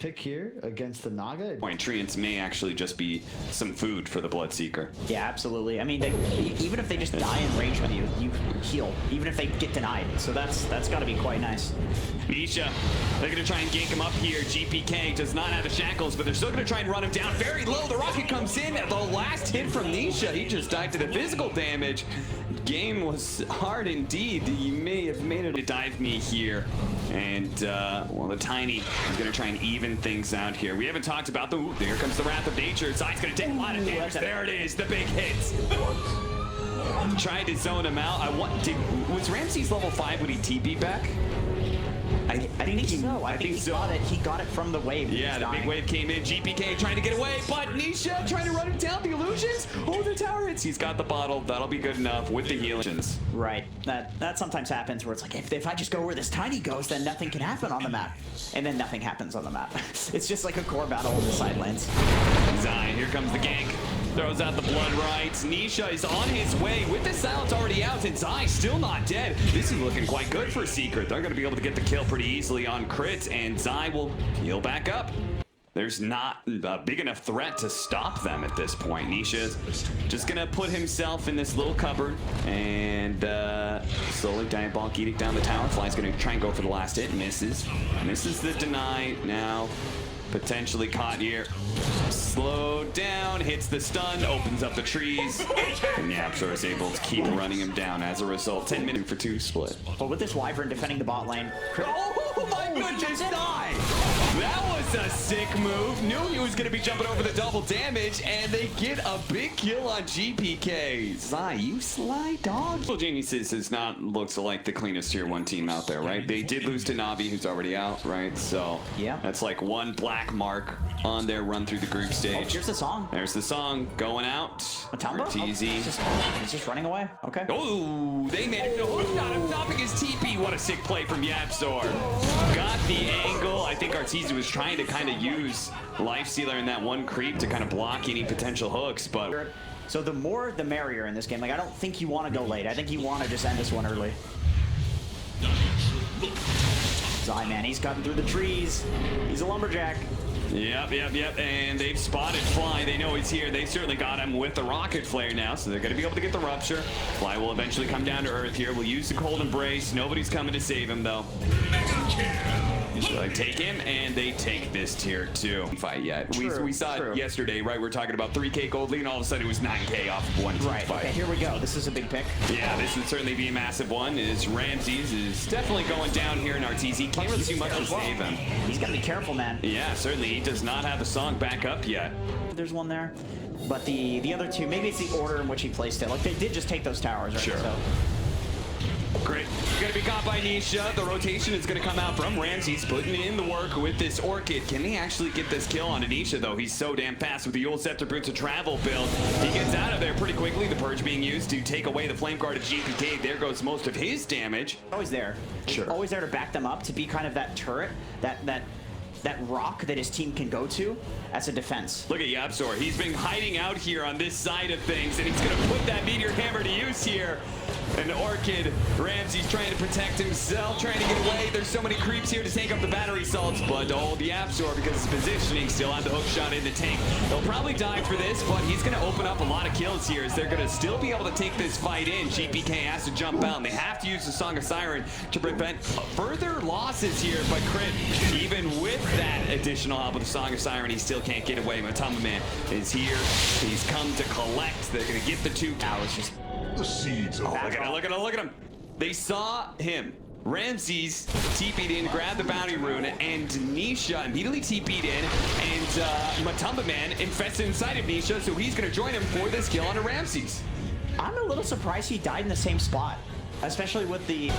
pick here against the Naga. Point treants may actually just be some food for the Bloodseeker. Yeah, absolutely. I mean, even if they just die in range with you, you heal. Even if they get denied, so that's got to be quite nice. Nisha, they're gonna try and gank him up here. GPK does not have the shackles, but they're still gonna try and run him down very low. The rocket comes in. The last hit from Nisha, he just died to the physical damage. Game was hard indeed. You may have made it a dive me here. And, well, the Tiny is going to try and even things out here. We haven't talked about the... Ooh, there comes the Wrath of Nature. Zai's going to take a lot of damage. There it is, the big hits. Tried to zone him out. Was Ramses level 5 when he TP back? I think so. I think so. He got it from the wave. Yeah, the big wave came in. GPK trying to get away, but Nisha trying to run him down. The illusions. Oh, the tower hits. He's got the bottle. That'll be good enough with the healings. Right. That sometimes happens where it's like, if I just go where this Tiny goes, then nothing can happen on the map. And then nothing happens on the map. It's just like a core battle in the sidelands. Zai, here comes the gank. Throws out the blood rights. Nisha is on his way with the silence already out, and Zai still not dead. This is looking quite good for Secret. They're going to be able to get the kill pretty easily on crit, and Zai will heal back up. There's not a big enough threat to stop them at this point. Nisha's just going to put himself in this little cupboard and slowly Diabolic Edict down the tower. Fly's going to try and go for the last hit. Misses. Misses the deny. Now potentially caught here. Slowed down, hits the stun, opens up the trees, and the Absol is able to keep running him down as a result. 10 minutes for 2 split. But with this Wyvern defending the bot lane... Oh my goodness, die! That was a sick move. Knew he was going to be jumping over the double damage, and they get a big kill on GPK. Zai, you sly dog. Evil Geniuses is not looks like the cleanest tier 1 team out there, right? They did lose to Navi, who's already out, right? So yeah, that's like one black mark on their run through the group stage. Oh, here's the song. There's the song going out. Matumba? TZ. Oh, he's just running away. Okay. Oh, they managed to hook on him, stopping his TP. What a sick play from YapzOr. Got the angle. I think Arteezy was trying to kind of use Lifestealer in that one creep to kind of block any potential hooks, but... So the more the merrier in this game. Like, I don't think you want to go late. I think you want to just end this one early. Zai, man, he's cutting through the trees. He's a lumberjack. Yep, and they've spotted Fly. They know he's here. They certainly got him with the rocket flare now, so they're going to be able to get the rupture. Fly will eventually come down to earth here. We'll use the cold embrace. Nobody's coming to save him, though. So they take him, and they take this tier 2 fight yet. We saw it yesterday, right? We're talking about 3K gold lead, and all of a sudden it was 9K off of one fight. Okay, here we go. This is a big pick. Yeah, this would certainly be a massive one. Ramses is definitely going down here in Arteezy. Can't really do much to save him. He's got to be careful, man. Yeah, certainly. He does not have the song back up yet. There's one there. But the other two, maybe it's the order in which he placed it. Like, they did just take those towers, right? Sure. So. Great. Going to be caught by Nisha. The rotation is going to come out from Ramses, putting in the work with this Orchid. Can he actually get this kill on Nisha, though? He's so damn fast with the old Scepter Boots of Travel build. He gets out of there pretty quickly. The Purge being used to take away the Flame Guard of GPK. There goes most of his damage. Always there. Sure. Always there to back them up, to be kind of that turret, that rock that his team can go to as a defense. Look at YapzOr. He's been hiding out here on this side of things, and he's going to put that Meteor Hammer to use here. And Orchid, Ramsey's trying to protect himself, trying to get away. There's so many creeps here to take up the battery salts, but old YapzOr, because his positioning, still had the hook shot in the tank. He'll probably die for this, but he's going to open up a lot of kills here, as they're going to still be able to take this fight in. GPK has to jump out, and they have to use the Song of Siren to prevent further losses here. But Crit, even with that additional help with the Song of Siren, he still can't get away. Matumba Man is here. He's come to collect. They're going to get the 2 towers. Just the seeds of look at him. They saw him. Ramses TP'd in, grabbed the bounty rune, and Nisha immediately TP'd in, and Matumba Man infested inside of Nisha, so he's going to join him for this kill on Ramses. I'm a little surprised he died in the same spot, especially with the...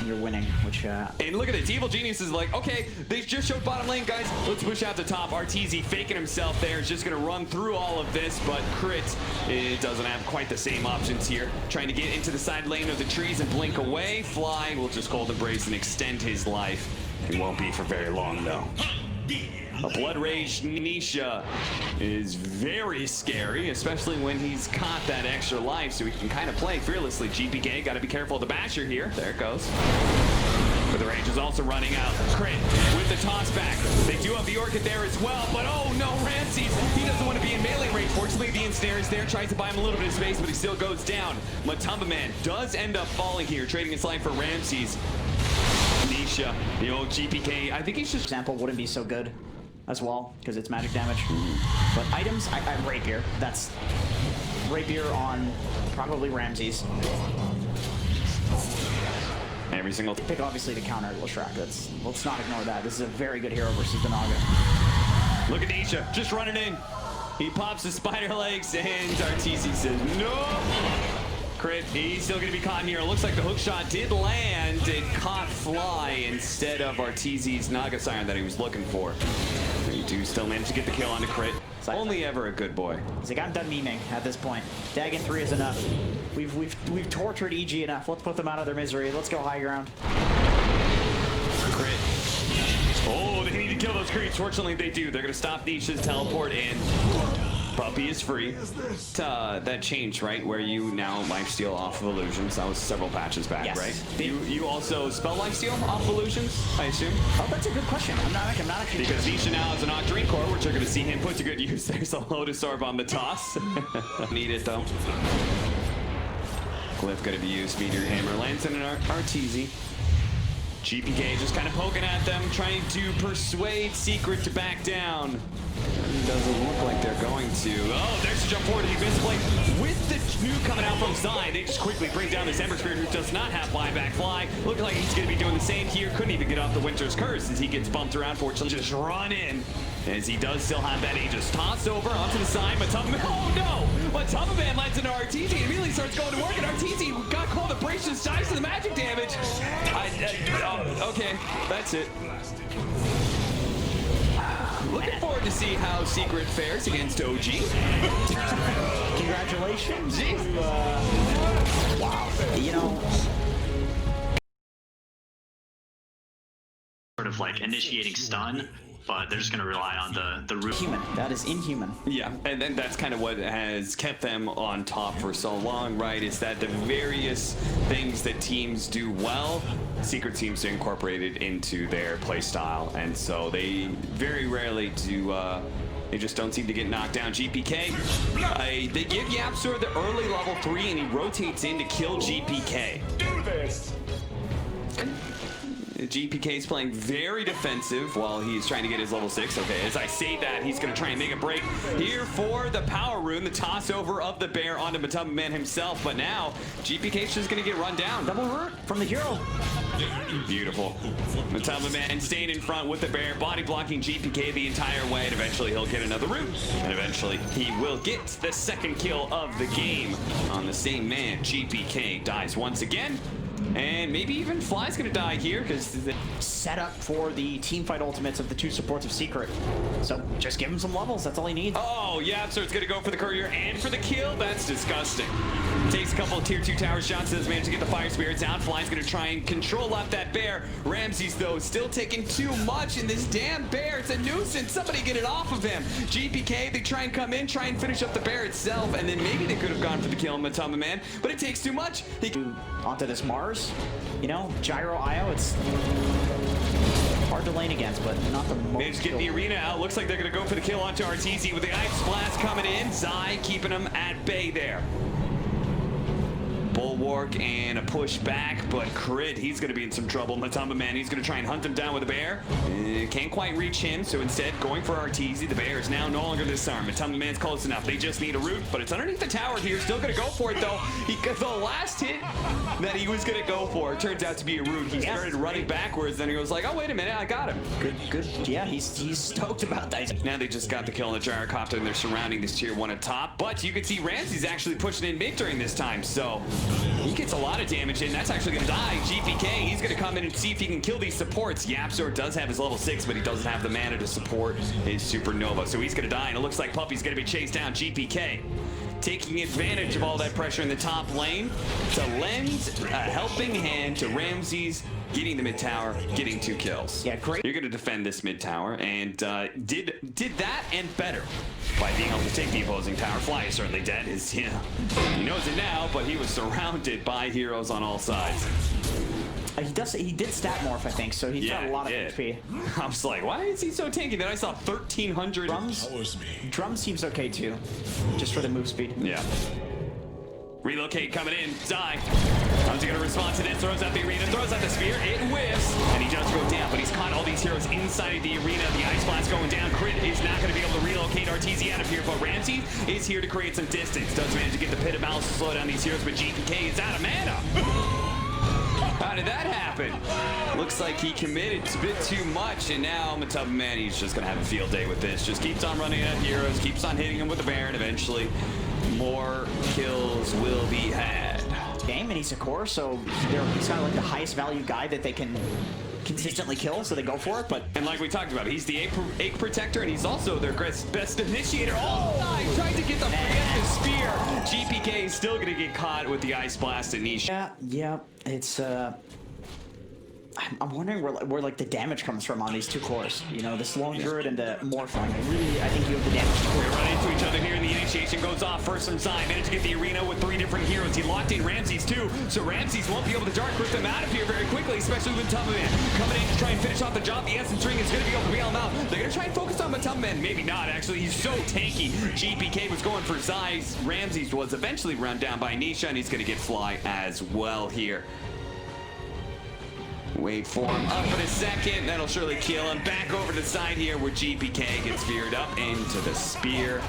You're winning, which... And look at this. Evil Genius is like, okay, they just showed bottom lane, guys. Let's push out the top. Arteezy faking himself there is just going to run through all of this, but Crit, it doesn't have quite the same options here. Trying to get into the side lane of the trees and blink away. Fly will just cold embrace and extend his life. It won't be for very long, though. A Blood Rage Nisha is very scary, especially when he's caught that extra life, so he can kind of play fearlessly. GPK, got to be careful of the basher here. There it goes. But the range is also running out. Crit with the toss back. They do have the Orchid there as well, but oh no, Ramses, he doesn't want to be in melee range. Fortunately, the ensnare is there, tries to buy him a little bit of space, but he still goes down. Matumba Man does end up falling here, trading his life for Ramses. Nisha, the old GPK, I think he's just... Example wouldn't be so good as well, because it's magic damage. But items, I Rapier. That's Rapier on probably Ramses. Every single... Pick obviously to counter Leshrac. Let's not ignore that. This is a very good hero versus the Naga. Look at Nisha, just running in. He pops the spider legs, and Arteezy says, no! Crit, he's still going to be caught in here. It looks like the hook shot did land. It caught Fly instead of Arteezy's Naga Siren that he was looking for. You do still manage to get the kill onto Crit. Only ever a good boy. He's like, I'm done memeing at this point. Dagon 3 is enough. We've tortured EG enough. Let's put them out of their misery. Let's go high ground. Crit. Oh, they need to kill those creeps. Fortunately, they do. They're going to stop Nisha's teleport in. Puppy is free. That changed, right? Where you now lifesteal off of illusions. That was several patches back, yes. Right? You also spell lifesteal off of illusions, I assume? Oh, that's a good question. I'm not actually... Because Nisha now has an Octarine Core, which you're going to see him put to good use. There's a Lotus Orb on the toss. Need it, though. Glyph going to be used. Meteor Hammer lands in an Arteezy. GPK just kind of poking at them, trying to persuade Secret to back down. Doesn't look like they're going to. Oh, there's a jump forward to the Abyss Blade. With the nuke coming out from Zai, they just quickly bring down this Ember Spirit, who does not have buyback Fly. Looking like he's going to be doing the same here. Couldn't even get off the Winter's Curse as he gets bumped around. Fortunately, just run in. As he does still have that Aegis. Toss over onto the side. Matumba Man. Oh no! Matumba Man lands into Arteezy and immediately starts going to work. And Arteezy got called abrasions, dies to the magic damage. Okay, that's it. Looking forward to see how Secret fares against OG. Congratulations. Wow. You know... Sort of like initiating stun, but they're just going to rely on the root. Human. That is inhuman. Yeah, and then that's kind of what has kept them on top for so long, right? Is that the various things that teams do well, Secret seems to incorporate it into their play style, and so they very rarely do. They just don't seem to get knocked down. GPK, they give Yapsor the early level 3, and he rotates in to kill GPK. Do this. GPK is playing very defensive while he's trying to get his level 6. Okay, as I say that, he's going to try and make a break here for the power rune, the toss over of the bear onto Matumba Man himself. But now, GPK is just going to get run down. Double root from the hero. Beautiful. Matumba Man staying in front with the bear, body blocking GPK the entire way, and eventually he'll get another root. And eventually he will get the second kill of the game on the same man. GPK dies once again. And maybe even Fly's gonna die here because the set up for the teamfight ultimates of the two supports of Secret. So just give him some levels. That's all he needs. Oh, yeah, so it's gonna go for the courier and for the kill. That's disgusting. Takes a couple of tier 2 tower shots, does manage to get the fire spirits out. Fly's gonna try and control up that bear. Ramses, though, still taking too much in this damn bear. It's a nuisance. Somebody get it off of him. GPK, they try and come in, try and finish up the bear itself, and then maybe they could have gone for the kill on Matumba Man, but it takes too much. Onto this Mars, you know, Gyro IO, it's hard to lane against, but not the most. They just get the arena out. Looks like they're going to go for the kill onto Arteezy with the Ice Blast coming in. Zai keeping them at bay there. Bulwark and a push back, but Crit, he's going to be in some trouble. Matumba Man, he's going to try and hunt him down with a bear. Can't quite reach him, so instead going for Arteezy. The bear is now no longer disarmed. Matumba Man's close enough. They just need a root, but it's underneath the tower here. Still going to go for it, though. The last hit that he was going to go for turns out to be a root. He started running backwards, then he was like, oh, wait a minute, I got him. Good. Yeah, he's stoked about that. Now they just got the kill on the gyrocopter, and they're surrounding this tier 1 at top, but you can see Ramsey's actually pushing in mid during this time, so he gets a lot of damage in. That's actually going to die. GPK, he's going to come in and see if he can kill these supports. Yapsor does have his level 6, but he doesn't have the mana to support his Supernova, so he's going to die, and it looks like Puppy's going to be chased down. GPK taking advantage of all that pressure in the top lane to lend a helping hand to Ramses, getting the mid tower, getting 2 kills. Yeah, great. You're going to defend this mid tower, and did that and better by being able to take the opposing tower. Fly is certainly dead. He knows it now, but he was surrounded by heroes on all sides. He did stat morph, I think, so he's got a lot of HP. I was like, why is he so tanky? Then I saw 1,300. Drum seems okay too, just for the move speed. Yeah. Relocate coming in. Zai. How's he going to respond to this? Throws out the arena, throws out the spear. It whiffs, and he does go down, but he's caught all these heroes inside of the arena. The Ice Blast going down. Crit is not going to be able to relocate RTZ out of here, but Ramsey is here to create some distance. Does manage to get the Pit of Malice to slow down these heroes, but GPK is out of mana. How did that happen? Looks like he committed a bit too much, and now Man, he's just gonna have a field day with this. Just keeps on running at heroes, keeps on hitting him with the bear, and eventually more kills will be had. Game, and he's a core, so he's kind of like the highest value guy that they can consistently kill, so they go for it. But and like we talked about, he's the egg protector, and he's also their best initiator. Oh, nice! Tried to get the preemptive spear. GPK is still gonna get caught with the Ice Blast and Nisha. Yeah, it's I'm wondering where like the damage comes from on these two cores. You know, the Sloan Druid and the Morphling. Really, I think you have the damage. They run into each other here, and the initiation goes off first from Zai. Managed to get the arena with 3 different heroes. He locked in Ramses too, so Ramses won't be able to dark rip them out of here very quickly, especially with Man coming in to try and finish off the job. The Essence Ring is going to be able to bail him out. They're going to try and focus on Man. Maybe not, actually. He's so tanky. GPK was going for Zai. Ramses was eventually run down by Nisha, and he's going to get Fly as well here. Wait for him up in a second. That'll surely kill him. Back over to the side here where GPK gets veered up into the spear.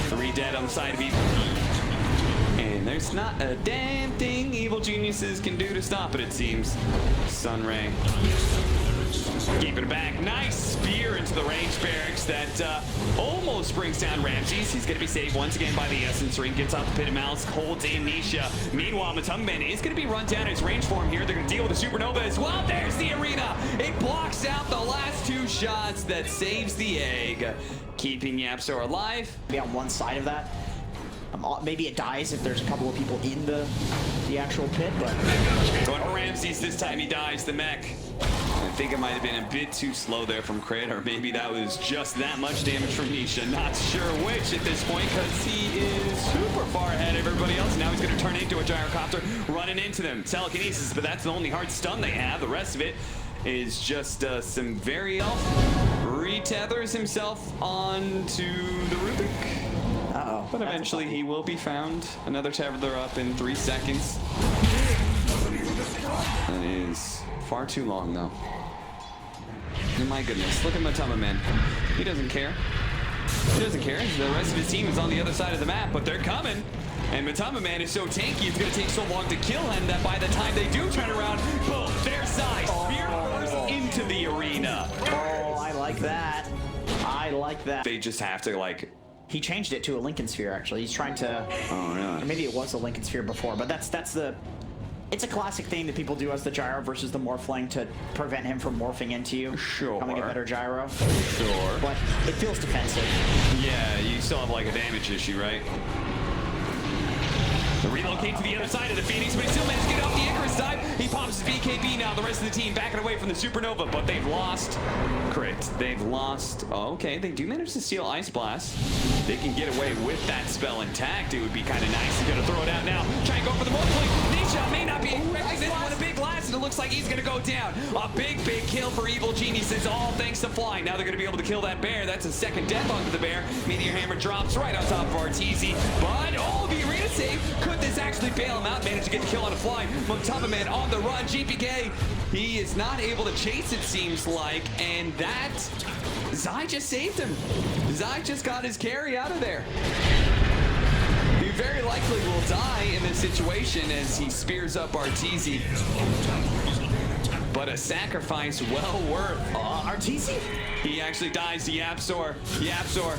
3 dead on the side of Evil. And there's not a damn thing Evil Geniuses can do to stop it seems. Sunray. Keeping it back. Nice spear into the range barracks that almost brings down Ramses. He's going to be saved once again by the Essence Ring. Gets off the Pit of Malice. Holds in Nisha. Meanwhile, Man is going to be run down his range form here. They're going to deal with the Supernova as well. There's the arena. It blocks out the last 2 shots that saves the egg. Keeping YapzOr alive. Be on one side of that. Maybe it dies if there's a couple of people in the actual pit, but... Going for Ramses this time, he dies. The mech. I think it might have been a bit too slow there from Crit, or maybe that was just that much damage from Nisha. Not sure which at this point, because he is super far ahead of everybody else. Now he's going to turn into a gyrocopter, running into them. Telekinesis, but that's the only hard stun they have. The rest of it is just some very elf. Retethers himself onto the Rubik. Uh-oh. But eventually he will be found. Another tether up in 3 seconds. That is far too long, though. My goodness, look at Man. He doesn't care. He doesn't care. The rest of his team is on the other side of the map, but they're coming. And Man is so tanky, it's going to take so long to kill him that by the time they do turn around, boom, their side. Spear force into the arena. Oh, I like that. I like that. They just have to, like... He changed it to a Lincoln Sphere, actually. He's trying to... Oh, really? Or maybe it was a Lincoln Sphere before, but that's the... It's a classic thing that people do as the gyro versus the Morphling to prevent him from morphing into you. Sure. Becoming a better gyro. Sure. But it feels defensive. Yeah, you still have like a damage issue, right? The relocate to the other side of the Phoenix, but he still managed to get off the Icarus side. He pops his BKB now. The rest of the team backing away from the Supernova, but they've lost. Crit. They've lost. Oh, okay, they do manage to steal Ice Blast. They can get away with that spell intact. It would be kind of nice. He's going to throw it out now. Try and go for the Morphling. Nisha may not be expecting this one. A big blast, and it looks like he's going to go down. A big kill for Evil Geniuses, all thanks to Fly. Now they're going to be able to kill that bear. That's a second death onto the bear. Meteor Hammer drops right on top of RTZ. But, oh, the arena save. Could this actually bail him out? Managed to get the kill on a Fly. Man on the run. GPK, he is not able to chase, it seems like. And that, Zai just saved him. Zai just got his carry out of there. He very likely will die in this situation as he spears up RTZ. But a sacrifice well worth. RTZ? He actually dies to YapzOr. YapzOr,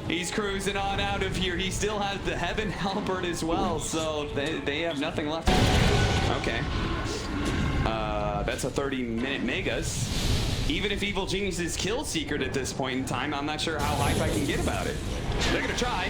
he's cruising on out of here. He still has the Heaven Halberd as well, so they have nothing left. Okay. That's a 30-minute Megas. Even if Evil Geniuses kill Secret at this point in time, I'm not sure how hype I can get about it. They're going to try.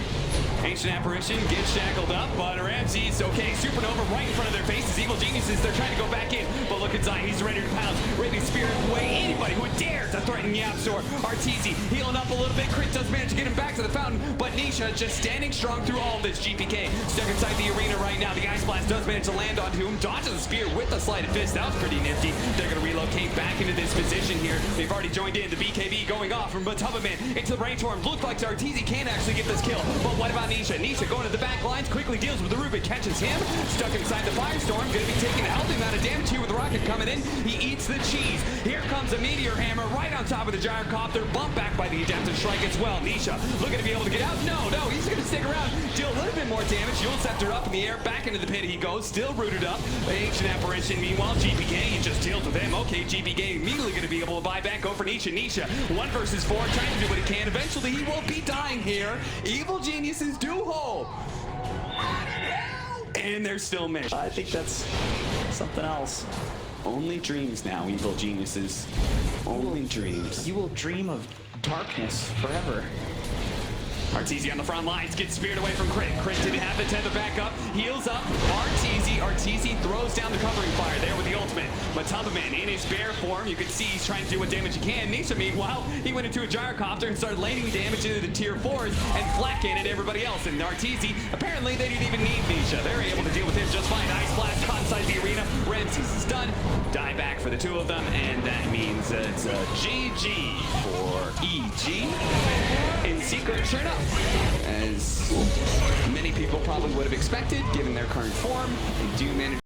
Ancient Apparition gets shackled up, but Ramses, okay, Supernova right in front of their faces. Evil Geniuses, they're trying to go back in, but look at Zai, he's ready to pounce, ready to spirit away anybody who would dare to threaten YapzOr. Arteezy healing up a little bit. Crit does manage to get him back to the fountain, but Nisha just standing strong through all of this. GPK stuck inside the arena right now. The Ice Blast does manage to land onto him. Dodges the spear with the sleight of fist. That was pretty nifty. They're going to relocate back into this position here. They've already joined in. The BKB going off from Matubaman into the Rainstorm. Looks like Arteezy can actually get this kill, but what about Nisha? Nisha going to the back lines, quickly deals with the Rubik, catches him, stuck inside the Firestorm. Going to be taking a healthy amount of damage here with the rocket coming in. He eats the cheese. Here comes a Meteor Hammer right on top of the Gyrocopter. Bump back by the Adaptive Strike as well. Nisha looking to be able to get out. No, he's going to stick around, deal a little bit more damage. You'll Scepter up in the air, back into the pit he goes, still rooted up. Ancient Apparition, meanwhile, GPK, he just deals with him. Okay, GPK immediately going to be able to buy back, go for Nisha. Nisha, 1 versus 4, trying to do what he can. Eventually, he will be dying here. Evil Geniuses do hold. And they're still missed. I think that's something else. Only dreams now, Evil Geniuses. Only dreams. You will dream of darkness forever. Arteezy on the front lines, gets speared away from Crit. Crit didn't have the tether back up, heals up. Arteezy throws down the covering fire there with the ultimate. Matubaman in his bear form, you can see he's trying to do what damage he can. Nisha, meanwhile, he went into a Gyrocopter and started laying damage into the tier 4s and flat cannoned everybody else. And Arteezy, apparently they didn't even need Nisha. They're able to deal with him just fine. Ice Blast caught inside the arena. Ramses is done. Die back for the 2 of them, and that means it's a GG for EG. In Secret, sure enough, as many people probably would have expected, given their current form, they do manage